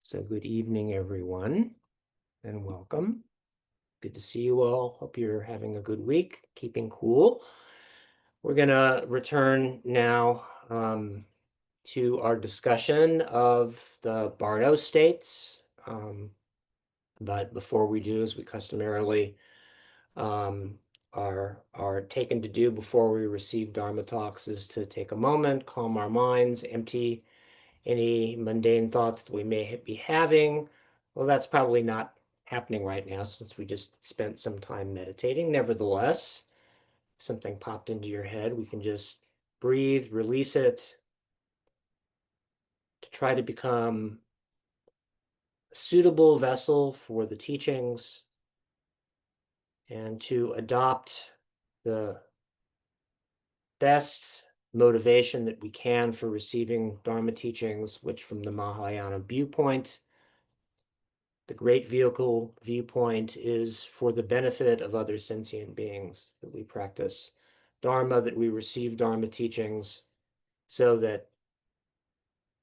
So good evening, everyone, and welcome. Good to see you all. Hope you're having a good week, keeping cool. We're going to return now to our discussion of the Bardo states. But before we do, as we customarily are taken to do before we receive Dharma talks, is to take a moment, calm our minds, empty any mundane thoughts that we may be having. Well, that's probably not happening right now since we just spent some time meditating. Nevertheless, something popped into your head, we can just breathe, release it, to try to become a suitable vessel for the teachings and to adopt the best motivation that we can for receiving Dharma teachings, which from the Mahayana viewpoint, the great vehicle viewpoint is for the benefit of other sentient beings, that we practice Dharma, that we receive Dharma teachings so that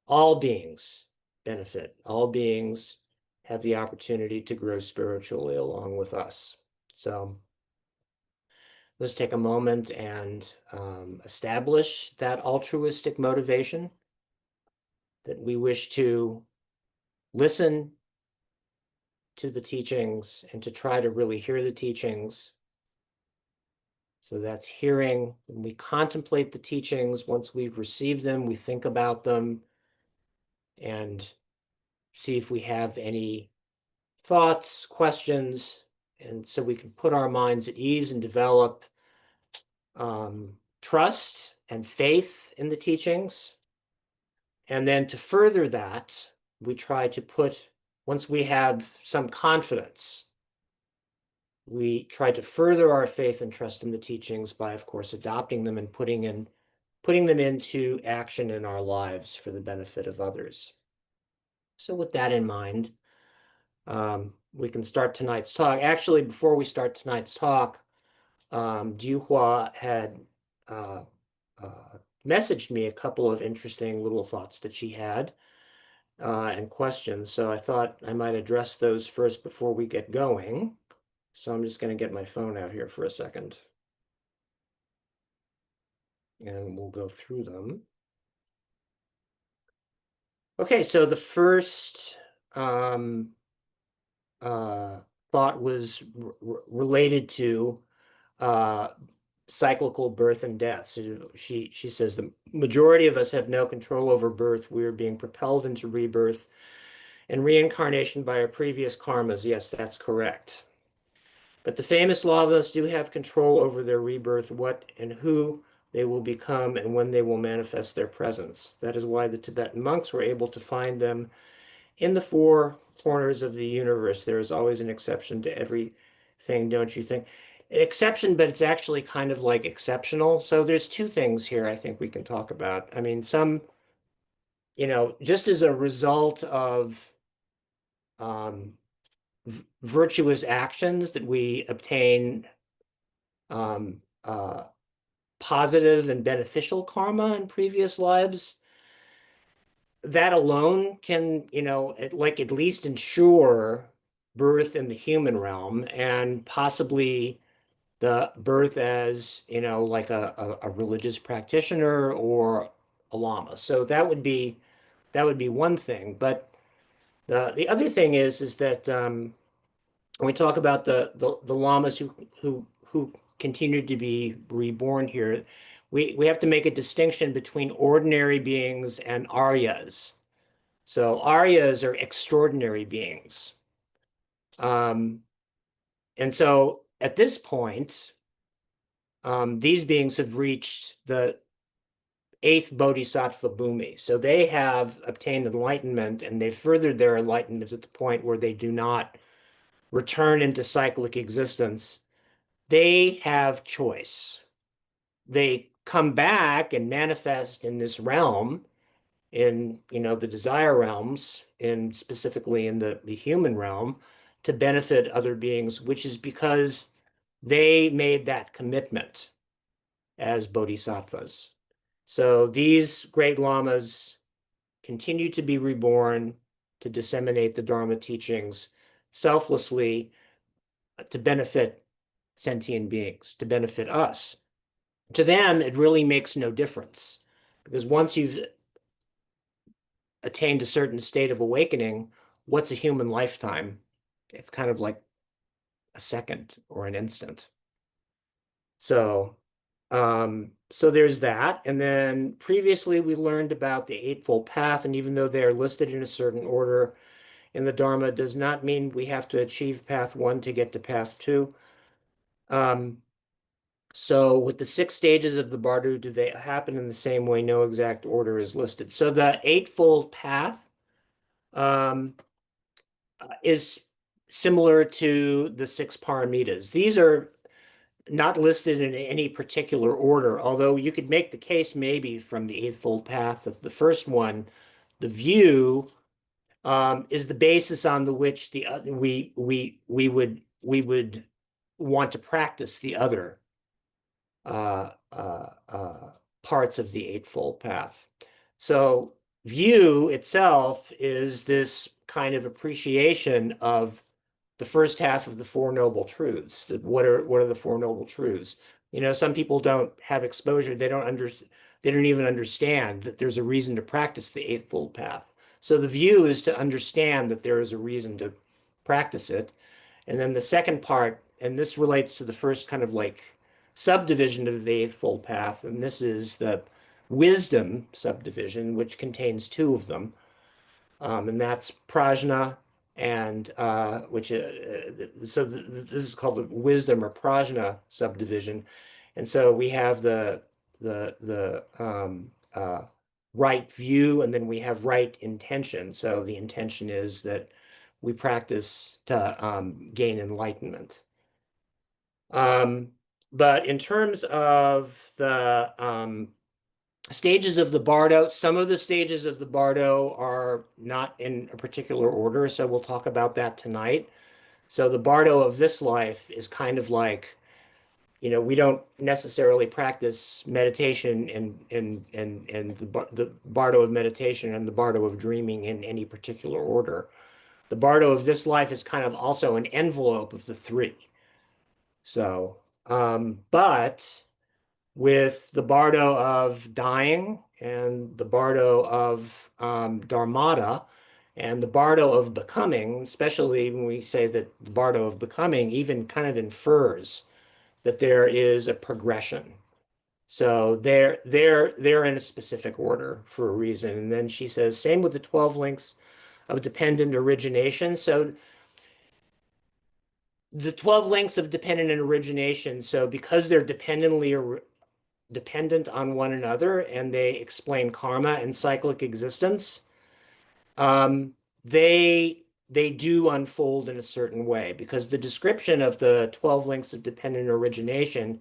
all beings benefit, all beings have the opportunity to grow spiritually along with us. So let's take a moment and establish that altruistic motivation that we wish to listen to the teachings and to try to really hear the teachings. So that's hearing. When we contemplate the teachings, once we've received them, we think about them and see if we have any thoughts, questions, and so we can put our minds at ease and develop trust and faith in the teachings. And then to further that, we try to put, once we have some confidence, we try to further our faith and trust in the teachings by, of course, adopting them and putting them into action in our lives for the benefit of others. So with that in mind, we can start tonight's talk. Actually, before we start tonight's talk, Jiuhua had messaged me a couple of interesting little thoughts that she had and questions. So I thought I might address those first before we get going. So I'm just going to get my phone out here for a second. And we'll go through them. Okay, so the first thought was related to cyclical birth and death. So she says the majority of us have no control over birth. We are being propelled into rebirth and reincarnation by our previous karmas. Yes, that's correct. But the famous lavas do have control over their rebirth, what and who they will become, and when they will manifest their presence. That is why the Tibetan monks were able to find them in the four corners of the universe. There is always an exception to everything, don't you think? An exception, but it's actually kind of like exceptional. So there's two things here I think we can talk about. I mean, just as a result of virtuous actions that we obtain uh, positive and beneficial karma in previous lives, that alone can, at least ensure birth in the human realm and possibly the birth as, like a religious practitioner or a lama. So that would be one thing. But the other thing is that when we talk about the lamas who continue to be reborn here, we have to make a distinction between ordinary beings and Aryas. So Aryas are extraordinary beings. And so at this point, these beings have reached the eighth bodhisattva bhumi. So they have obtained enlightenment and they've furthered their enlightenment at the point where they do not return into cyclic existence. They have choice. They come back and manifest in this realm, in the desire realms, and specifically in the human realm, to benefit other beings, which is because they made that commitment as bodhisattvas. So these great lamas continue to be reborn to disseminate the Dharma teachings selflessly to benefit sentient beings, to benefit us. To them, it really makes no difference because once you've attained a certain state of awakening, what's a human lifetime? It's kind of like a second or an instant. So, so there's that. And then previously we learned about the Eightfold Path, and even though they are listed in a certain order in the Dharma, does not mean we have to achieve path one to get to path two. So with the 6 stages of the Bardo, do they happen in the same way? No exact order is listed. So the Eightfold Path um, is similar to the 6 paramitas. These are not listed in any particular order, although you could make the case maybe from the Eightfold Path of the first one, the view is the basis on the which the we would want to practice the other uh, uh, uh, parts of the Eightfold Path. So view itself is this kind of appreciation of the first half of the Four Noble Truths. What are the Four Noble Truths? You know, some people don't have exposure. They don't even understand that there's a reason to practice the Eightfold Path. So the view is to understand that there is a reason to practice it. And then the second part, and this relates to the first kind of like subdivision of the Eightfold Path, and this is the wisdom subdivision, which contains two of them, and that's prajna and which so this is called the wisdom or prajna subdivision, and so we have the right view, and then we have right intention. So the intention is that we practice to gain enlightenment. Um, but in terms of the stages of the Bardo, some of the stages of the Bardo are not in a particular order, so we'll talk about that tonight. So the Bardo of this life is kind of like, you know, we don't necessarily practice meditation and the Bardo of meditation and the Bardo of dreaming in any particular order. The Bardo of this life is kind of also an envelope of the three. So, but with the Bardo of dying and the Bardo of Dharmata and the Bardo of becoming, especially when we say that the Bardo of becoming even kind of infers that there is a progression. So they're in a specific order for a reason. And then she says, same with the 12 links of dependent origination. So the 12 links of dependent origination, so because they're dependent on one another and they explain karma and cyclic existence, um, they do unfold in a certain way because the description of the 12 links of dependent origination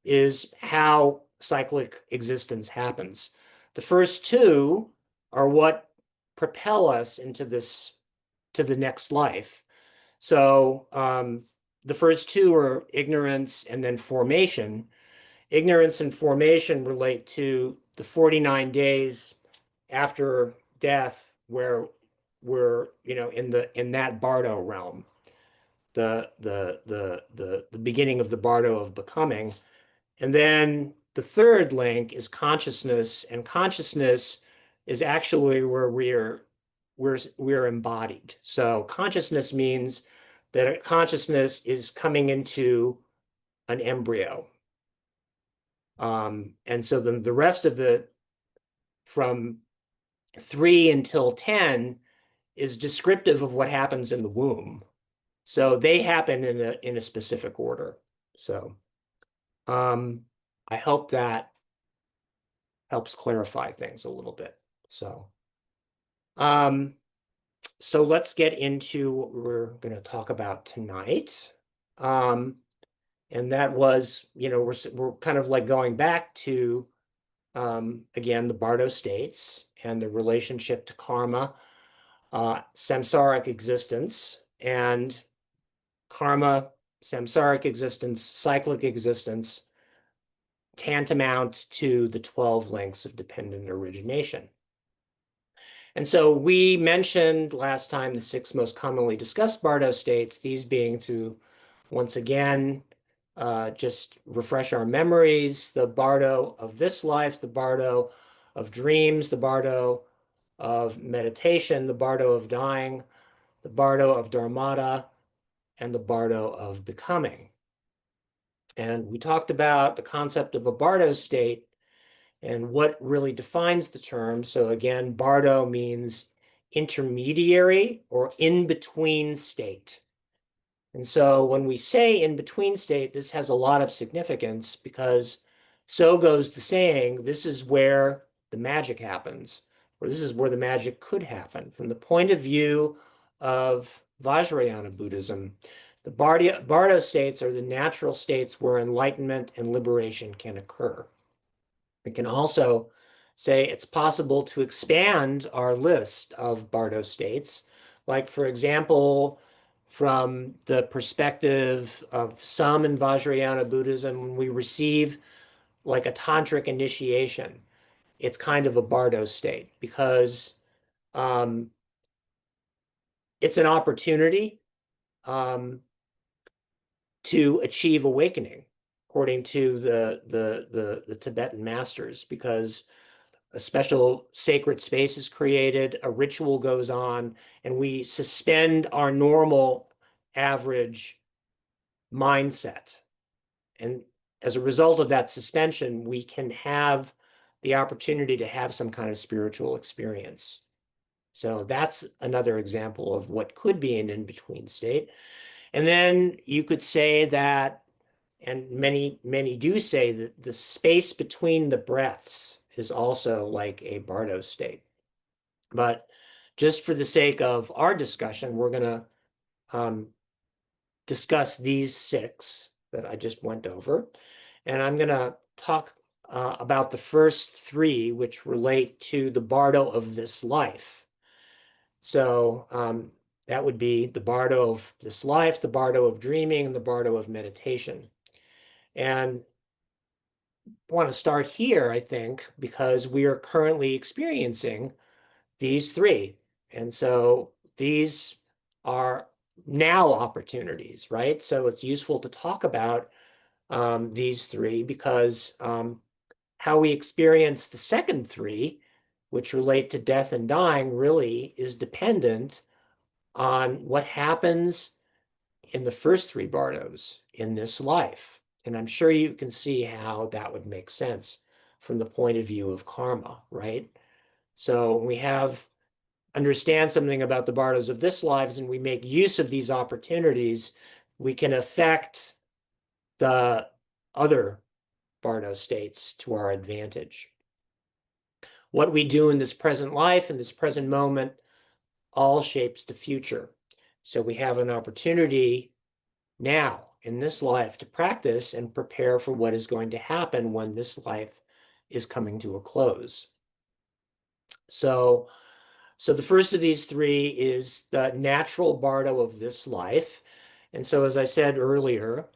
is how cyclic existence happens. The first two are what propel us into this to the next life. So the first two are ignorance and then formation. Ignorance and formation relate to the 49 days after death where we're, you know, in that Bardo realm, the beginning of the Bardo of becoming. And then the third link is consciousness, and consciousness is actually where we're embodied. So consciousness means that consciousness is coming into an embryo. And so then the rest of from 3 until 10 is descriptive of what happens in the womb. So they happen in a specific order. So I hope that helps clarify things a little bit. So so let's get into what we're going to talk about tonight. And that was, you know, we're kind of like going back to again, the Bardo states and the relationship to karma, samsaric existence, and karma, samsaric existence, cyclic existence, tantamount to the 12 links of dependent origination. And so we mentioned last time the six most commonly discussed Bardo states, these being to, once again, just refresh our memories, the Bardo of this life, the Bardo of dreams, the Bardo of meditation, the Bardo of dying, the Bardo of dharmata, and the Bardo of becoming. And we talked about the concept of a Bardo state and what really defines the term. So again, Bardo means intermediary or in-between state. And so when we say in-between state, this has a lot of significance because so goes the saying, this is where the magic happens, or this is where the magic could happen. From the point of view of Vajrayana Buddhism, the Bardo states are the natural states where enlightenment and liberation can occur. We can also say it's possible to expand our list of Bardo states. Like, for example, from the perspective of some in Vajrayana Buddhism, when we receive like a tantric initiation, it's kind of a Bardo state because um, it's an opportunity um, to achieve awakening, according to the Tibetan masters, because a special sacred space is created, a ritual goes on, and we suspend our normal average mindset. And as a result of that suspension, we can have the opportunity to have some kind of spiritual experience. So that's another example of what could be an in-between state. And then you could say that, and many do say that the space between the breaths is also like a Bardo state. But just for the sake of our discussion, we're going to discuss these six that I just went over. And I'm going to talk about the first three, which relate to the Bardo of this life. So that would be the Bardo of this life, the Bardo of dreaming, and the Bardo of meditation. And I want to start here, I think, because we are currently experiencing these three. And so these are now opportunities, right? So it's useful to talk about these three because how we experience the second three, which relate to death and dying, really is dependent on what happens in the first three bardos in this life. And I'm sure you can see how that would make sense from the point of view of karma, right? So we have understand something about the bardos of this lives and we make use of these opportunities, we can affect the other bardo states to our advantage. What we do in this present life, in this present moment, all shapes the future. So we have an opportunity now in this life to practice and prepare for what is going to happen when this life is coming to a close. So the first of these three is the natural bardo of this life. And so, as I said earlier,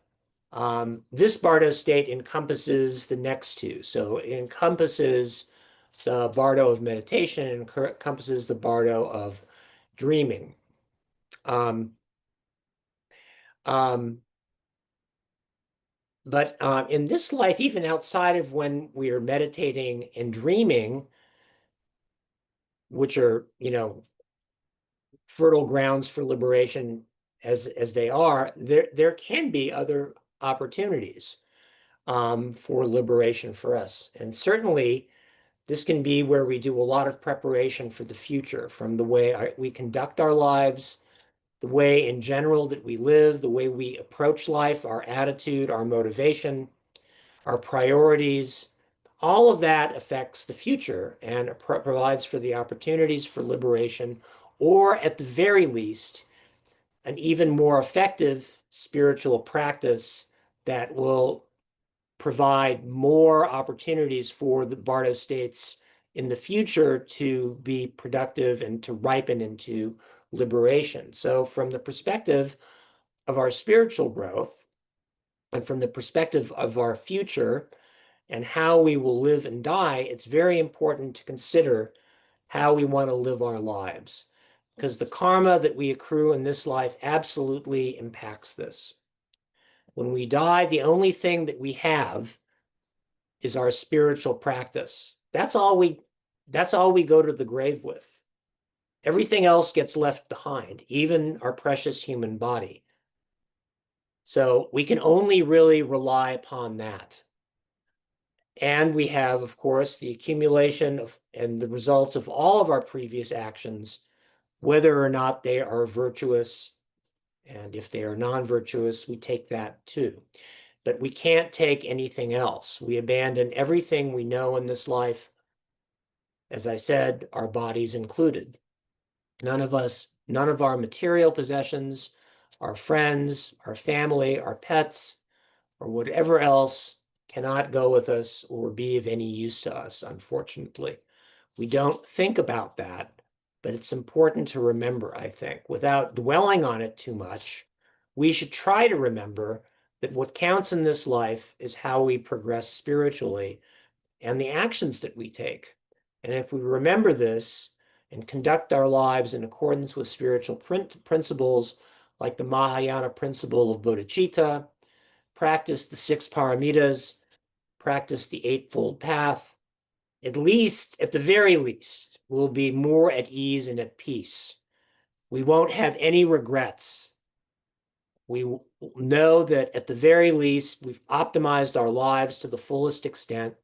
this bardo state encompasses the next two. So it encompasses the bardo of meditation and encompasses the bardo of dreaming. Um, um, but in this life, even outside of when we are meditating and dreaming, which are, fertile grounds for liberation as they are, there can be other opportunities for liberation for us. And certainly this can be where we do a lot of preparation for the future, from the way we conduct our lives, the way in general that we live, the way we approach life, our attitude, our motivation, our priorities. All of that affects the future and provides for the opportunities for liberation, or at the very least, an even more effective spiritual practice that will provide more opportunities for the Bardo states in the future to be productive and to ripen into liberation. So from the perspective of our spiritual growth and from the perspective of our future and how we will live and die, it's very important to consider how we want to live our lives. Because the karma that we accrue in this life absolutely impacts this. When we die, the only thing that we have is our spiritual practice. That's all we go to the grave with. Everything else gets left behind, even our precious human body. So we can only really rely upon that. And we have, of course, the accumulation of and the results of all of our previous actions, whether or not they are virtuous. And if they are non-virtuous, we take that too. But we can't take anything else. We abandon everything we know in this life. As I said, our bodies included. None of our material possessions, our friends, our family, our pets, or whatever else cannot go with us or be of any use to us, unfortunately. We don't think about that, but it's important to remember, I think. Without dwelling on it too much, we should try to remember that what counts in this life is how we progress spiritually and the actions that we take. And if we remember this and conduct our lives in accordance with spiritual principles like the Mahayana principle of bodhicitta, practice the six paramitas, practice the Eightfold Path, at least, at the very least, we'll be more at ease and at peace. We won't have any regrets. We know that at the very least, we've optimized our lives to the fullest extent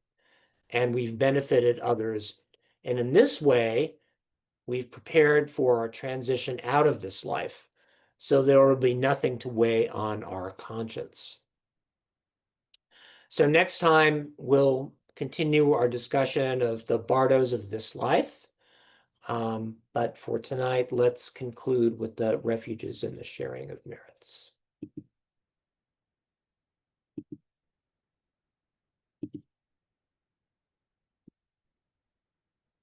and we've benefited others. And in this way, we've prepared for our transition out of this life. So there will be nothing to weigh on our conscience. So next time we'll continue our discussion of the bardos of this life. But for tonight, let's conclude with the refuges and the sharing of merits.